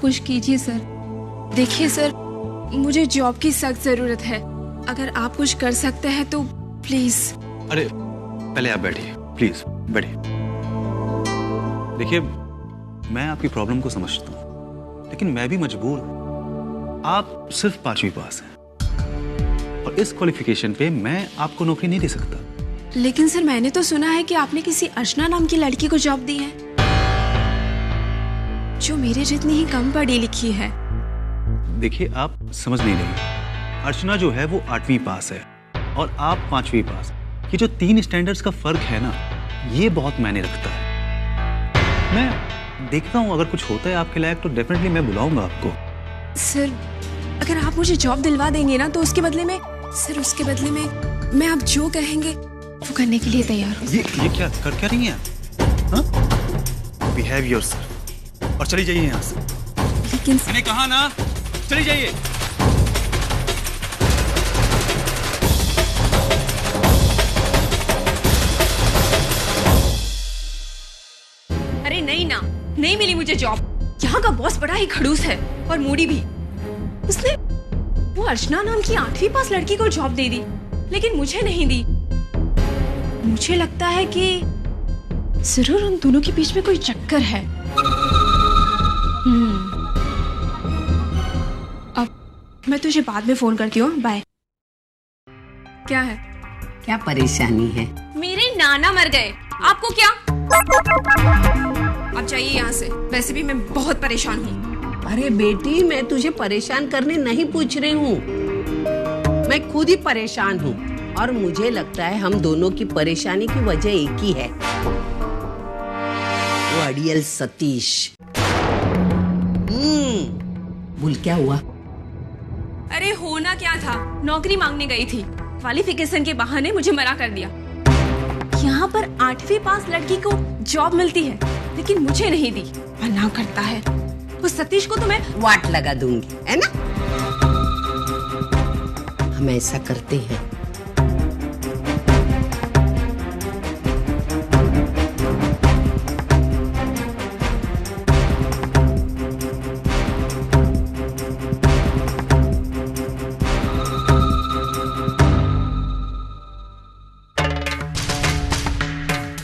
कुछ कीजिए सर। देखिए सर, मुझे जॉब की सख्त जरूरत है। अगर आप कुछ कर सकते हैं तो प्लीज। अरे पहले आप बैठिए, प्लीज बैठिए। देखिए, मैं आपकी प्रॉब्लम को समझता हूँ, लेकिन मैं भी मजबूर हूँ। आप सिर्फ 5वीं पास हैं और इस क्वालिफिकेशन पे मैं आपको नौकरी नहीं दे सकता। लेकिन सर, मैंने तो सुना है कि आपने किसी अर्चना नाम की लड़की को जॉब दी है, जो मेरे जितनी ही कम पढ़ी लिखी है। देखिए, आप समझ नहीं रही। अर्चना जो है वो 8वीं पास है और आप 5वीं पास। ये जो 3 स्टैंडर्ड्स का फर्क है ना, ये बहुत मायने रखता है। मैं देखता हूँ, अगर कुछ होता है आपके लायक तो डेफिनेटली मैं बुलाऊंगा आपको। सर, अगर आप मुझे जॉब दिलवा देंगे ना, तो उसके बदले में मैं आप जो कहेंगे वो करने के लिए तैयार हूँ। ये क्या कर क्या रही हैं आप? बिहेव योरसेल्फ और चली जाइए यहाँ से। लेकिन मैंने कहा ना, चली जाइए। अरे नहीं ना, नहीं मिली मुझे जॉब। यहाँ का बॉस बड़ा ही खड़ूस है और मूडी भी। उसने वो अर्चना नाम की 8वीं पास लड़की को जॉब दे दी, लेकिन मुझे नहीं दी। मुझे लगता है कि जरूर उन दोनों के बीच में कोई चक्कर है। अब मैं तुझे बाद में फोन करती हूँ, बाय। क्या है? क्या परेशानी है? मेरे नाना मर गए, आपको क्या? अब जाइए यहाँ से। वैसे भी मैं बहुत परेशान हूँ। अरे बेटी, मैं तुझे परेशान करने नहीं पूछ रही हूँ, मैं खुद ही परेशान हूँ और मुझे लगता है हम दोनों की परेशानी की वजह एक ही है, वो अड़ियल सतीश। बोल क्या हुआ? अरे होना क्या था, नौकरी मांगने गई थी, क्वालिफिकेशन के बहाने मुझे मना कर दिया। यहाँ पर 8वीं पास लड़की को जॉब मिलती है, लेकिन मुझे नहीं दी, मना करता है। वो सतीश को तो मैं वाट लगा दूंगी, है ना? हम ऐसा करते हैं,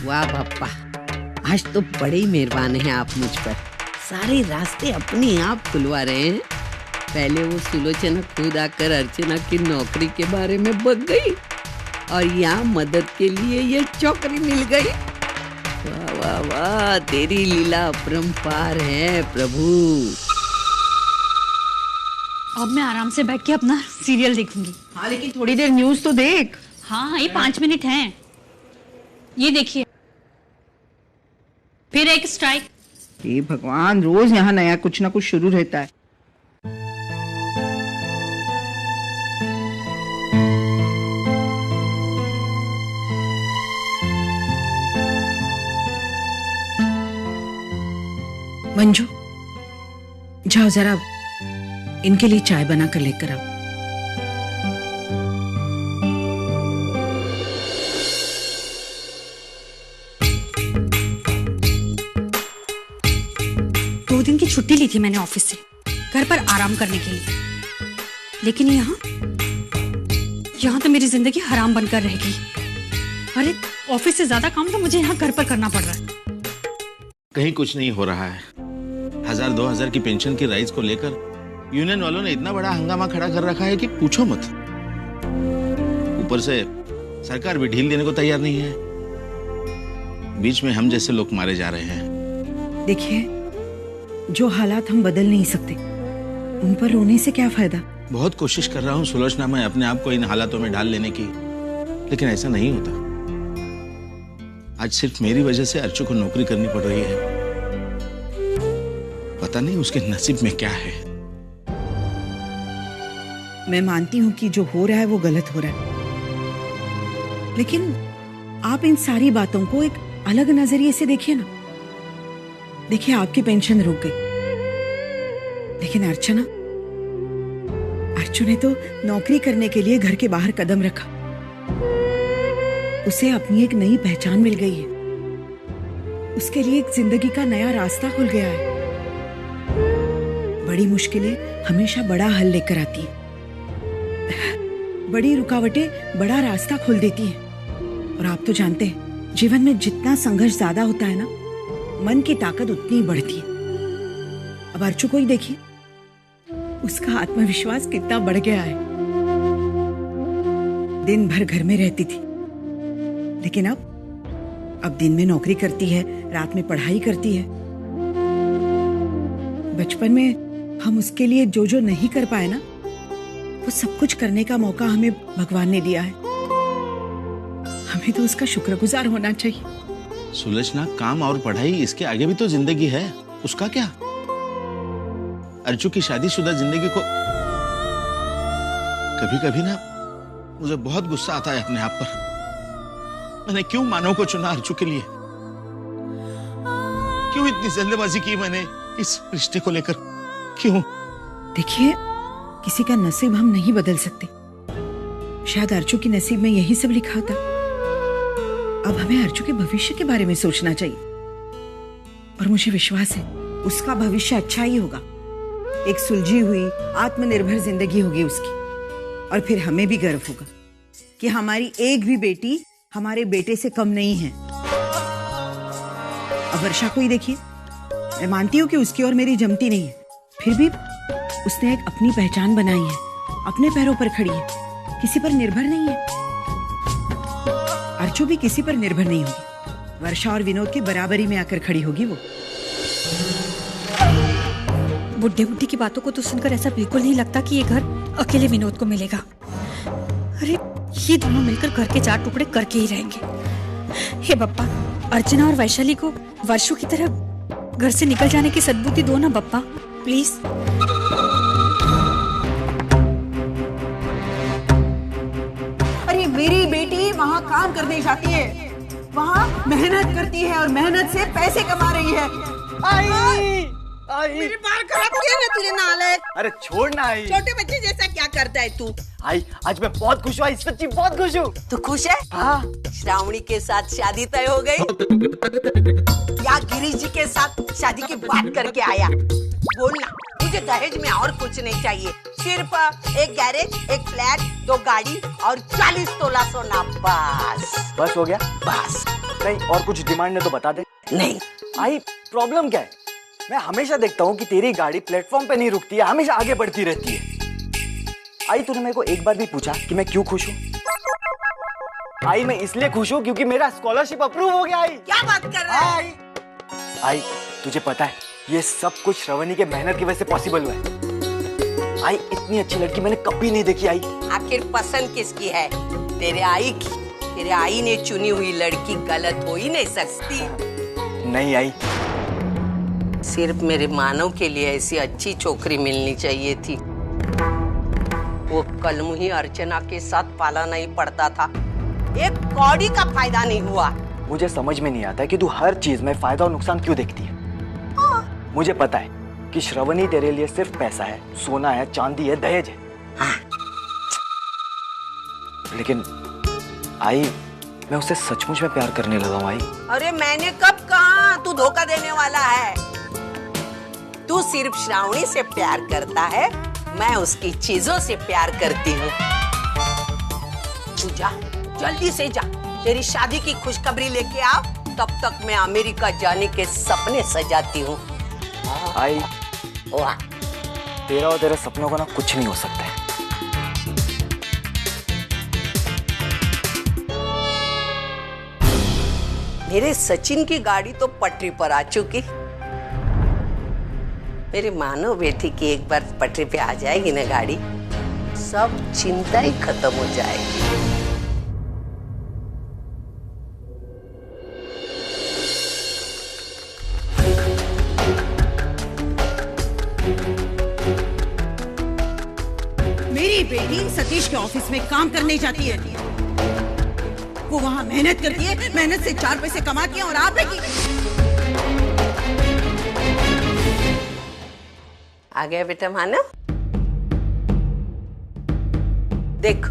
वाह बापा, आज तो बड़े ही मेहरबान हैं आप मुझ पर। सारे रास्ते अपने आप खुलवा रहे हैं। पहले वो सुलोचना खुद आकर अर्चना की नौकरी के बारे में बक गई और यहाँ मदद के लिए ये चौकरी मिल गई। वाह वाह वाह, तेरी लीला अपरंपार है प्रभु। अब मैं आराम से बैठ के अपना सीरियल देखूंगी। हाँ, लेकिन थोड़ी देर न्यूज़ तो देख। हाँ, ये 5 मिनट हैं। ये देखिए, फिर एक स्ट्राइक। हे भगवान, रोज यहाँ नया कुछ ना कुछ शुरू रहता है। मंजू, जाओ जरा इनके लिए चाय बना कर लेकर आओ। दिन की छुट्टी ली थी मैंने ऑफिस से, घर पर आराम करने के लिए, लेकिन यहाँ तो मेरी जिंदगी हराम बनकर रहेगी। अरे ऑफिस से ज्यादा काम तो मुझे यहाँ घर पर करना पड़ रहा है। कहीं कुछ नहीं हो रहा है। 1000-2000 की पेंशन की राइज को लेकर यूनियन वालों ने इतना बड़ा हंगामा खड़ा कर रखा है कि पूछो मत। ऊपर से सरकार भी ढील देने को तैयार नहीं है। बीच में हम जैसे लोग मारे जा रहे हैं। देखिए, जो हालात हम बदल नहीं सकते, उन पर रोने से क्या फायदा। बहुत कोशिश कर रहा हूँ सुलोचना, मैं अपने आप को इन हालातों में ढाल लेने की, लेकिन ऐसा नहीं होता। आज सिर्फ मेरी वजह से अर्चू को नौकरी करनी पड़ रही है। पता नहीं उसके नसीब में क्या है। मैं मानती हूँ कि जो हो रहा है वो गलत हो रहा है, लेकिन आप इन सारी बातों को एक अलग नजरिए से देखिए ना। देखिए, आपकी पेंशन रुक गई, लेकिन अर्चू ने तो नौकरी करने के लिए घर के बाहर कदम रखा। उसे अपनी एक नई पहचान मिल गई है, उसके लिए एक जिंदगी का नया रास्ता खुल गया है। बड़ी मुश्किलें हमेशा बड़ा हल लेकर आती है। बड़ी रुकावटें बड़ा रास्ता खोल देती हैं। और आप तो जानते हैं, जीवन में जितना संघर्ष ज्यादा होता है ना, मन की ताकत उतनी ही बढ़ती है। अब अर्चू को ही देखिए, उसका आत्मविश्वास कितना बढ़ गया है। दिन भर घर में रहती थी, लेकिन अब दिन में नौकरी करती है, रात में पढ़ाई करती है। बचपन में हम उसके लिए जो जो नहीं कर पाए ना, वो सब कुछ करने का मौका हमें भगवान ने दिया है। हमें तो उसका शुक्रगुजार होना चाहिए। सुलोचना, काम और पढ़ाई, इसके आगे भी तो जिंदगी है। उसका क्या? अर्चू की शादीशुदा जिंदगी को कभी कभी ना मुझे बहुत गुस्सा आता है अपने आप पर। मैंने क्यों मानव को चुना अर्चू के लिए? क्यों इतनी जल्दबाजी की मैंने इस रिश्ते को लेकर? क्यों? देखिए, किसी का नसीब हम नहीं बदल सकते। शायद अर्चू की नसीब में यही सब लिखा था। अब हमें अर्चू के भविष्य के बारे में सोचना चाहिए, और मुझे विश्वास है उसका भविष्य अच्छा ही होगा। एक सुलझी हुई आत्मनिर्भर जिंदगी होगी उसकी, और फिर हमें भी गर्व होगा कि हमारी एक भी बेटी हमारे बेटे से कम नहीं है। अब वर्षा को ही देखिए, मैं मानती हूँ कि उसकी और मेरी जमती नहीं है, फिर भी उसने एक अपनी पहचान बनाई है, अपने पैरों पर खड़ी है, किसी पर निर्भर नहीं है। अर्चू भी किसी पर निर्भर नहीं होगी, वर्षा और विनोद की बराबरी में आकर खड़ी होगी वो। बुड्ढे बुड्ढी की बातों को तो सुनकर ऐसा बिल्कुल नहीं लगता कि ये घर अकेले विनोद को मिलेगा। अरे ये दोनों मिलकर घर के 4 टुकड़े करके ही रहेंगे। हे बप्पा, अर्चना और वैशाली को वर्षों की तरह घर से निकल जाने की सद्बुद्धि दो ना बप्पा, प्लीज। अरे मेरी बेटी वहाँ काम करने जाती है, वहाँ मेहनत करती है और मेहनत से पैसे कमा रही है। आई मेरे बाल खराब किए ना तूने नालायक। अरे छोड़ ना आई। छोटे बच्चे जैसा क्या करता है तू? आई आज मैं बहुत खुश हूँ, सच्ची बहुत खुश हूँ। तू खुश है? हाँ। श्रावणी के साथ शादी तय हो गई या गिरीश जी के साथ शादी की बात करके आया? बोलना, मुझे दहेज में और कुछ नहीं चाहिए, सिर्फ एक गैरेज, एक फ्लैट, 2 गाड़ी और 40 तोला सोना, बस हो गया? बस। नहीं और कुछ डिमांड है तो बता दे। नहीं। आई प्रॉब्लम क्या है? मैं हमेशा देखता हूँ कि तेरी गाड़ी प्लेटफॉर्म पे नहीं रुकती है, हमेशा आगे बढ़ती रहती है। आई तूने मेरे को एक बार भी पूछा कि मैं क्यों खुश हूँ? आई मैं इसलिए खुश हूँ क्योंकि मेरा स्कॉलरशिप अप्रूव हो गया। आई क्या बात कर रहा है? आई तुझे पता है ये सब कुछ श्रवणी के मेहनत की वजह से पॉसिबल हुआ है। आई इतनी अच्छी लड़की मैंने कभी नहीं देखी। आई आखिर पसंद किसकी है? तेरे आई की। तेरे आई ने चुनी हुई लड़की गलत हो ही नहीं सकती। नहीं आई, सिर्फ मेरे मानव के लिए ऐसी अच्छी छोकरी मिलनी चाहिए थी। वो कलमुही अर्चना के साथ पाला नहीं पड़ता था, एक कौड़ी का फायदा नहीं हुआ। मुझे समझ में नहीं आता कि तू हर चीज में फायदा और नुकसान क्यों देखती है। मुझे पता है कि श्रवणी तेरे लिए सिर्फ पैसा है, सोना है, चांदी है, दहेज है। लेकिन आई मैं उससे सचमुच में प्यार करने लगा हूँ। आई अरे मैंने कब कहा तू धोखा देने वाला है? तू सिर्फ श्रावणी से प्यार करता है, मैं उसकी चीजों से प्यार करती हूँ। तू जा, जल्दी से जा, तेरी शादी की खुशखबरी लेके आ, तब तक मैं अमेरिका जाने के सपने सजाती हूँ। आई तेरा और तेरे सपनों का ना कुछ नहीं हो सकता है। मेरे सचिन की गाड़ी तो पटरी पर आ चुकी, मेरे मानो बेटी की एक बार पटरी पे आ जाएगी ना गाड़ी, सब चिंता ही खत्म हो जाएगी। मेरी बेटी सतीश के ऑफिस में काम करने जाती है, वो वहाँ मेहनत करती है, मेहनत से 4 पैसे कमाती है, और आप आ गया बेटा मानव। देख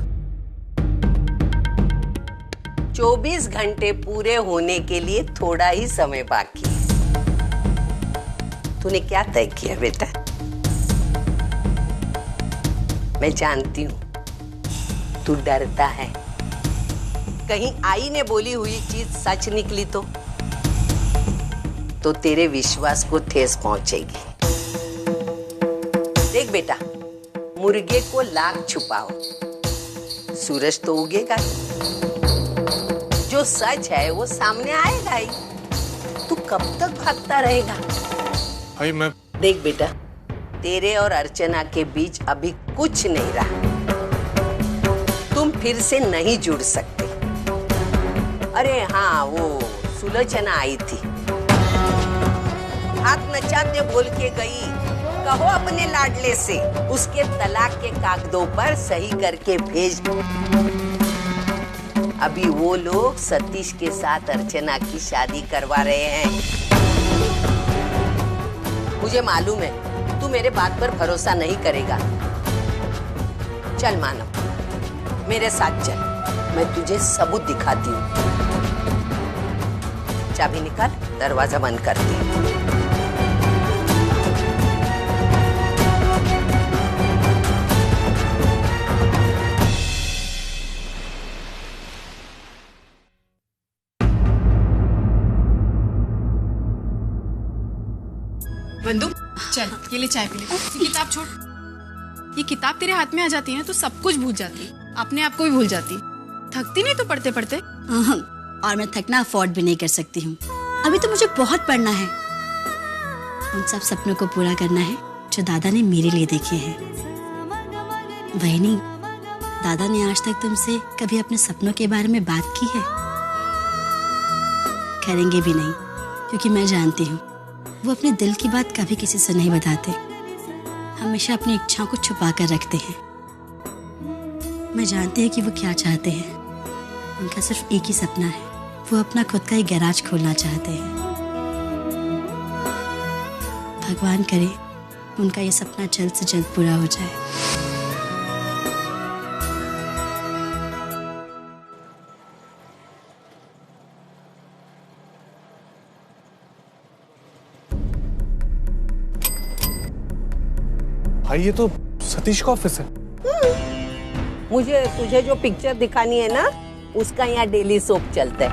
24 घंटे पूरे होने के लिए थोड़ा ही समय बाकी। तूने क्या तय किया बेटा? मैं जानती हूँ तू डरता है, कहीं आई ने बोली हुई चीज सच निकली तो तेरे विश्वास को ठेस पहुंचेगी। देख बेटा, मुर्गे को लाख छुपाओ, सूरज तो उगेगा, जो सच है वो सामने आएगा ही। तू कब तक भागता रहेगा? भाई मैं देख बेटा, तेरे और अर्चना के बीच अभी कुछ नहीं रहा, तुम फिर से नहीं जुड़ सकते। अरे हाँ, वो सुलोचना आई थी, हाथ नचाते बोल के गई, कहो अपने लाडले से उसके तलाक के कागजों पर सही करके भेज दो। अभी वो लोग सतीश के साथ अर्चना की शादी करवा रहे हैं। मुझे मालूम है तू मेरे बात पर भरोसा नहीं करेगा। चल मानव, मेरे साथ चल, मैं तुझे सबूत दिखाती हूँ। चाबी निकाल, दरवाजा बंद करती हूँ। बंदू, चल ये ले चाय पी ले। ये किताब छोड़, ये किताब तेरे हाथ में आ जाती है ना तो सब कुछ भूल जाती, अपने आप को भी भूल जाती। थकती नहीं तो पढ़ते पढ़ते? और मैं थकना अफोर्ड भी नहीं कर सकती हूँ। अभी तो मुझे बहुत पढ़ना है, उन सब सपनों को पूरा करना है जो दादा ने मेरे लिए देखे हैं। वही नहीं, दादा ने आज तक तुमसे कभी अपने सपनों के बारे में बात की है? करेंगे भी नहीं, क्योंकि मैं जानती हूँ वो अपने दिल की बात कभी किसी से नहीं बताते, हमेशा अपनी इच्छाओं को छुपा कर रखते हैं। मैं जानती हूँ कि वो क्या चाहते हैं, उनका सिर्फ एक ही सपना है, वो अपना खुद का एक गैराज खोलना चाहते हैं। भगवान करे उनका ये सपना जल्द से जल्द पूरा हो जाए। भाई ये तो सतीश का ऑफिस है। मुझे तुझे जो पिक्चर दिखानी है ना, उसका यहाँ डेली सोप चलता है।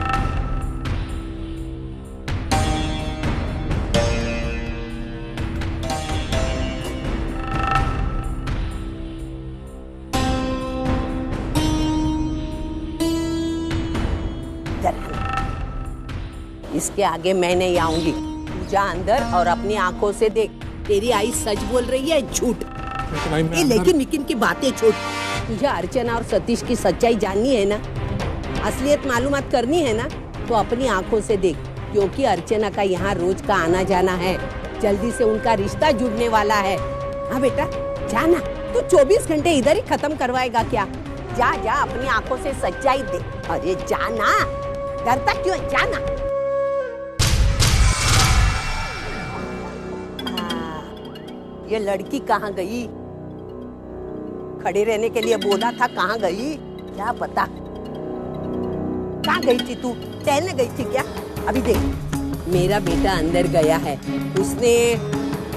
इसके आगे मैं नहीं आऊंगी। तू जा अंदर और अपनी आंखों से देख, तेरी आई सच बोल रही है झूठ? ये लेकिन मिकिन की बातें छोड़, तुझे अर्चना और सतीश की सच्चाई जाननी है ना, असलियत मालूमात करनी है ना, तो अपनी आंखों से देख, क्योंकि अर्चना का यहाँ रोज का आना जाना है, जल्दी से उनका रिश्ता जुड़ने वाला है। हाँ बेटा जाना, तू 24 घंटे इधर ही खत्म करवाएगा क्या? जा जा, अपनी आंखों से सच्चाई देख। अरे जाना, डरता क्यों है? जाना। ये लड़की कहाँ गई? खड़े रहने के लिए बोला था, कहाँ गई? क्या पता कहाँ गई थी तू? टहलने गई थी क्या? अभी देख, मेरा बेटा अंदर गया है, उसने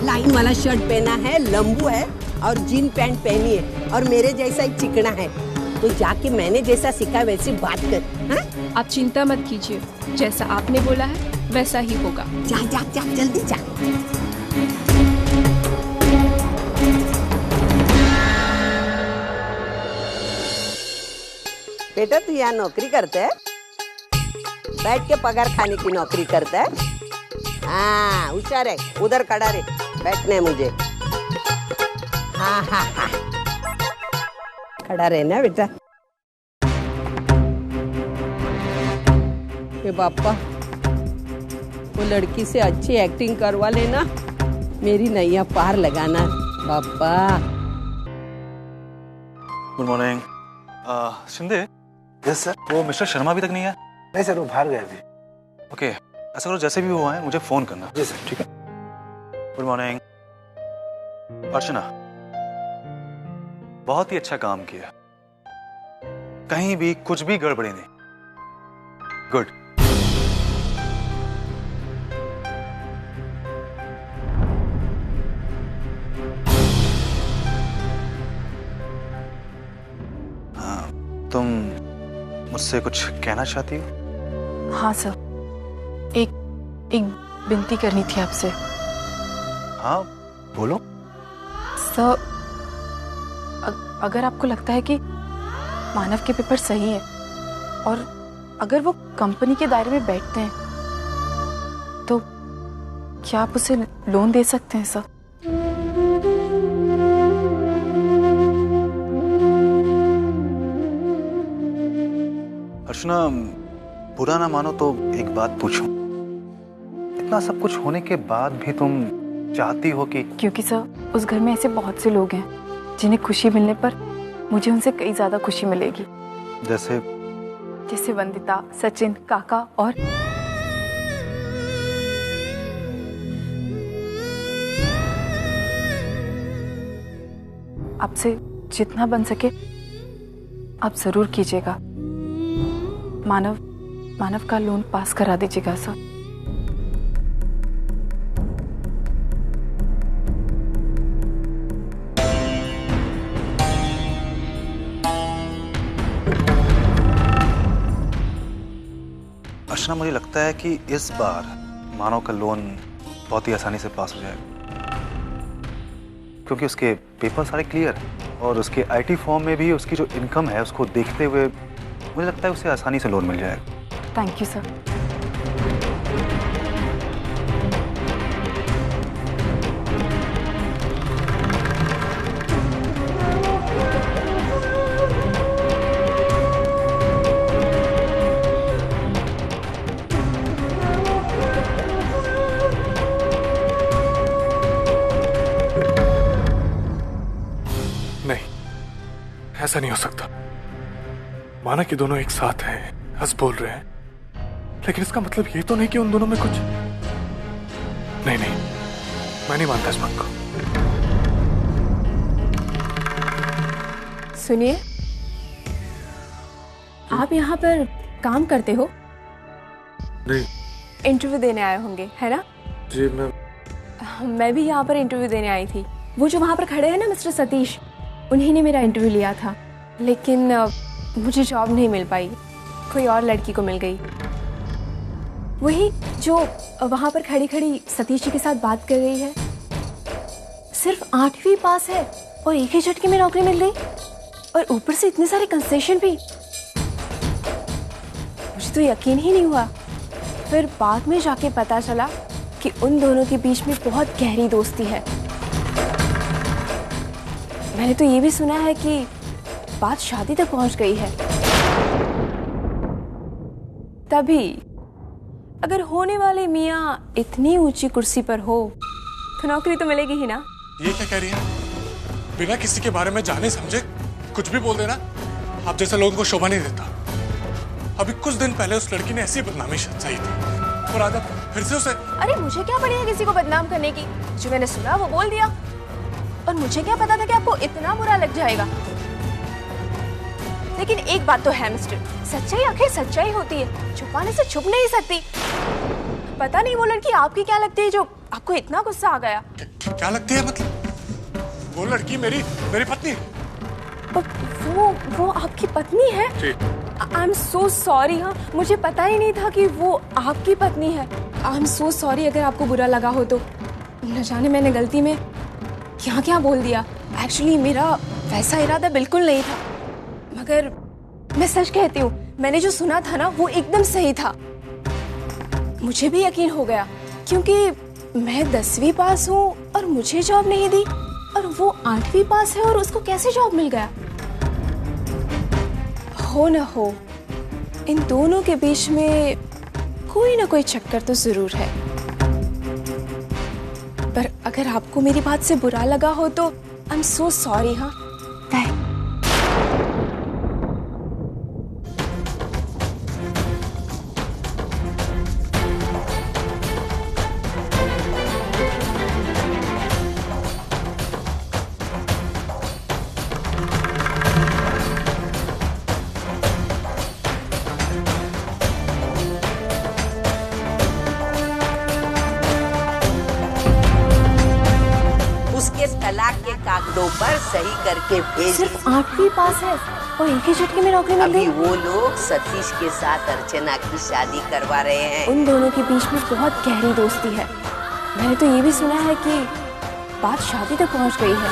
लाइन वाला शर्ट पहना है, लंबू है और जीन पैंट पहनी है और मेरे जैसा एक चिकना है। तो जाके मैंने जैसा सिखा वैसे बात कर। हाँ? आप चिंता मत कीजिए, जैसा आपने बोला है वैसा ही होगा। जा जा जा, जल्दी जा। बेटा तू यहाँ नौकरी करता है? बैठ के पगार खाने की नौकरी करता है? हाँ होशियार है, उधर खड़ा रे, बैठना है मुझे। हाँ हाँ हाँ, खड़ा रहना बेटा। हे बापा, वो लड़की से अच्छी एक्टिंग करवा लेना, मेरी नैया पार लगाना बापा। Good morning. Shinde. Yes sir. वो मिस्टर शर्मा अभी तक नहीं है? नहीं सर, वो बाहर गए अभी। ओके, ऐसा करो जैसे भी वो आए मुझे फोन करना। जी सर। ठीक है। Good morning. अर्चना, बहुत ही अच्छा काम किया, कहीं भी कुछ भी गड़बड़ी नहीं। गुड। मुझसे कुछ कहना चाहती हो? हाँ सर, एक विनती करनी थी आपसे। हाँ बोलो। सर, अगर आपको लगता है कि मानव के पेपर सही है और अगर वो कंपनी के दायरे में बैठते हैं तो क्या आप उसे लोन दे सकते हैं सर? अर्चना, बुरा ना मानो तो एक बात पूछूं। इतना सब कुछ होने के बाद भी तुम चाहती हो कि? क्योंकि सर उस घर में ऐसे बहुत से लोग हैं जिन्हें खुशी मिलने पर मुझे उनसे कई ज्यादा खुशी मिलेगी। जैसे वंदिता, सचिन, काका और आपसे जितना बन सके आप जरूर कीजिएगा। मानव का लोन पास करा दीजिएगा सर। अर्चना, मुझे लगता है कि इस बार मानव का लोन बहुत ही आसानी से पास हो जाएगा, क्योंकि उसके पेपर सारे क्लियर हैं और उसके आईटी फॉर्म में भी उसकी जो इनकम है उसको देखते हुए मुझे लगता है उसे आसानी से लोन मिल जाएगा। Thank you sir. ऐसा नहीं हो सकता। माना कि दोनों एक साथ हैं, हंस बोल रहे हैं, लेकिन इसका मतलब ये तो नहीं कि उन दोनों में कुछ नहीं। मैं नहीं मानता इस बात को। सुनिए, आप यहाँ पर काम करते हो? नहीं। इंटरव्यू देने आए होंगे, है ना? जी मैं भी यहाँ पर इंटरव्यू देने आई थी। वो जो वहाँ पर खड़े हैं ना, मिस्टर सतीश, उन्हीं ने मेरा इंटरव्यू लिया था, लेकिन मुझे जॉब नहीं मिल पाई, कोई और लड़की को मिल गई। वही जो वहाँ पर खड़ी खड़ी सतीश जी के साथ बात कर रही है, सिर्फ 8वीं पास है और एक ही झटके में नौकरी मिल गई, और ऊपर से इतने सारे कंसेशन भी। मुझे तो यकीन ही नहीं हुआ। फिर बाद में जाके पता चला कि उन दोनों के बीच में बहुत गहरी दोस्ती है। मैंने तो ये भी सुना है कि बात शादी तक पहुंच गई है। तभी अगर होने वाले मियाँ इतनी ऊंची कुर्सी पर हो तो नौकरी तो मिलेगी ही ना। ये क्या कह रही है? बिना किसी के बारे में जाने समझे कुछ भी बोल देना आप जैसे लोगों को शोभा नहीं देता। अभी कुछ दिन पहले उस लड़की ने ऐसी बदनामी सही थी और आज आप फिर से उसे। अरे मुझे क्या पड़ी है किसी को बदनाम करने की? जो मैंने सुना वो बोल दिया, और मुझे क्या पता था कि आपको इतना बुरा लग जाएगा। लेकिन एक बात तो है मिस्टर, सच्चाई आखिर सच्चाई होती है, छुपाने से छुप नहीं सकती। पता नहीं वो लड़की आपकी क्या लगती है जो आपको इतना गुस्सा आ गया। क्या लगती है मतलब? वो लड़की मेरी पत्नी है। वो आपकी पत्नी है? I am so sorry. हाँ, मुझे पता ही नहीं था कि वो आपकी पत्नी है। आई एम सो सॉरी अगर आपको बुरा लगा हो तो। न जाने मैंने गलती में क्या क्या बोल दिया। एक्चुअली मेरा वैसा इरादा बिल्कुल नहीं था, मगर मैं सच कहती हूँ, मैंने जो सुना था ना वो एकदम सही था। मुझे भी यकीन हो गया, क्योंकि मैं 10वीं पास हूँ और मुझे जॉब नहीं दी, और वो 8वीं पास है और उसको कैसे जॉब मिल गया? हो न हो, इन दोनों के बीच में कोई ना कोई चक्कर तो जरूर है। पर अगर आपको मेरी बात से बुरा लगा हो तो आई एम सो सॉरी। हाँ, बाय। तलाक के कागजों पर सही करके भेज। सिर्फ 8वीं पास है, और एक ही झटके में नौकरी मिल गई। अभी वो लोग सतीश के साथ अर्चना की शादी करवा रहे हैं। उन दोनों के बीच में बहुत गहरी दोस्ती है। मैंने तो ये भी सुना है कि बात शादी तक पहुंच गई है।